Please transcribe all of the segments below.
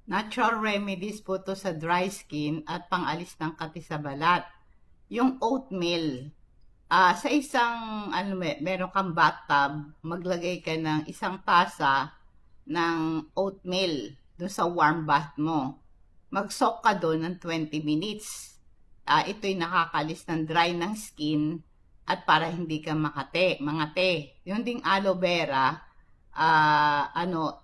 Natural remedies po to sa dry skin at pangalis ng kati sa balat. Yung oatmeal, sa isang, meron kang bathtub, maglagay ka ng isang tasa ng oatmeal dun sa warm bath mo. Mag-soak ka doon ng 20 minutes. Ito'y nakakalis ng dry ng skin at para hindi ka mangate. Yung ding aloe vera,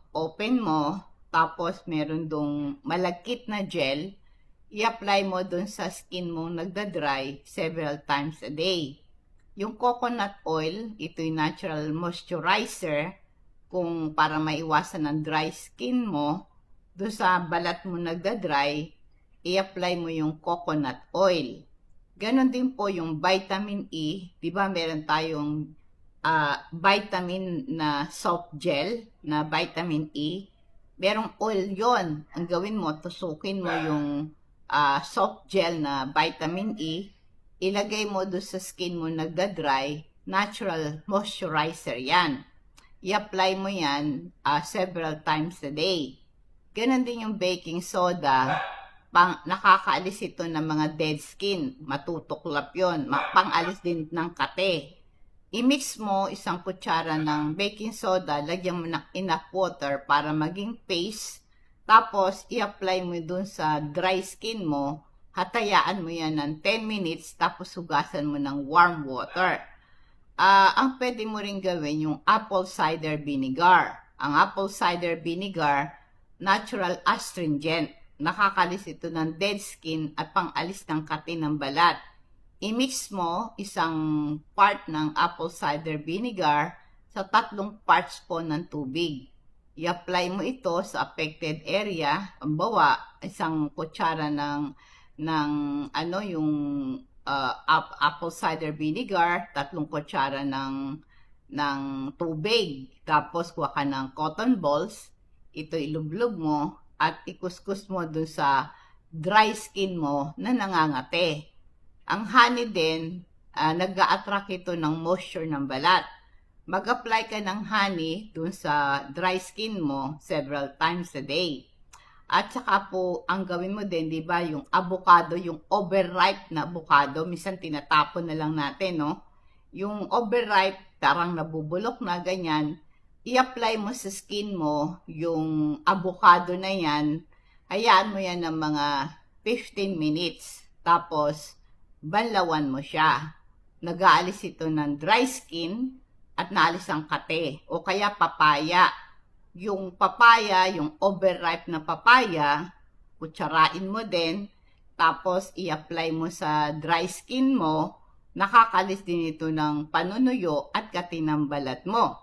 open mo, tapos meron dong malagkit na gel, i-apply mo dun sa skin mong nagda-dry several times a day. Yung coconut oil, ito'y natural moisturizer kung para maiwasan ang dry skin mo. Dun sa balat mo nagda-dry, i-apply mo yung coconut oil. Ganon din po yung vitamin E. Diba meron tayong vitamin na soft gel na vitamin E? Merong oil yon. Ang gawin mo, tusukin mo yung soft gel na vitamin E, ilagay mo doon sa skin mo nagda-dry, natural moisturizer yan. I-apply mo yan several times a day. Ganon din yung baking soda, nakakaalis ito ng mga dead skin, matutuklap yon, pang-alis din ng kate. I-mix mo isang kutsara ng baking soda, lagyan mo ng enough water para maging paste. Tapos, i-apply mo dun sa dry skin mo. Hatayaan mo yan ng 10 minutes, tapos hugasan mo ng warm water. Ang pwede mo rin gawin yung apple cider vinegar. Ang apple cider vinegar, natural astringent. Nakakalis ito ng dead skin at pang-alis ng kati ng balat. I-mix mo isang part ng apple cider vinegar sa 3 parts po ng tubig. I-apply mo ito sa affected area. Halimbawa, isang kutsara ng apple cider vinegar, 3 kutsara ng tubig. Tapos kuha ka ng cotton balls, ito ilublog mo at ikuskus mo dun sa dry skin mo na nangangate. Ang honey din, nag-a-attract ito ng moisture ng balat. Mag-apply ka ng honey dun sa dry skin mo several times a day. At saka po, ang gawin mo din, di ba, yung avocado, yung overripe na avocado, minsan tinatapon na lang natin, no? Yung overripe, tarang nabubulok na, ganyan, i-apply mo sa skin mo yung avocado na yan, hayaan mo yan ng mga 15 minutes. Tapos, banlawan mo siya. Nag-aalis ito ng dry skin at naalis ang kate. O kaya papaya. Yung papaya, yung overripe na papaya, kutsarain mo din, tapos i-apply mo sa dry skin mo, nakakalis din ito ng panunuyo at kati ng balat mo.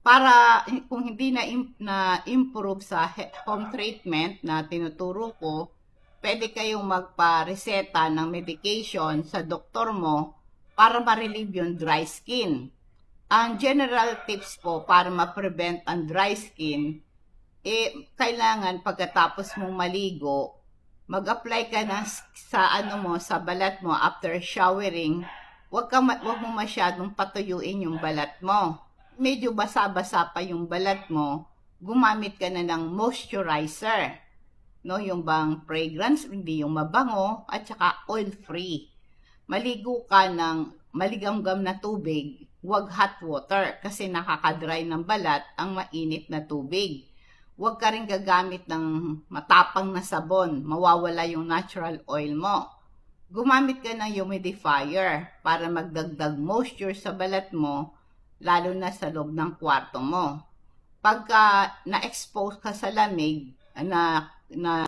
Para kung hindi na-improve sa home treatment na tinuturo ko, pwede kayong magpa-reseta ng medication sa doktor mo para ma-relieve yung dry skin. Ang general tips po para ma-prevent ang dry skin, kailangan pagkatapos mong maligo, mag-apply ka na sa balat mo after showering. Huwag mo masyadong patuyuin yung balat mo. Medyo basa-basa pa yung balat mo, gumamit ka na ng moisturizer. No, yung bang fragrance, hindi yung mabango, at saka oil-free. Maligo ka ng maligamgam na tubig, huwag hot water, kasi nakakadry ng balat ang mainit na tubig. Huwag ka rin gagamit ng matapang na sabon, mawawala yung natural oil mo. Gumamit ka ng humidifier para magdagdag moisture sa balat mo, lalo na sa loob ng kwarto mo. Pagka na-expose ka sa lamig, na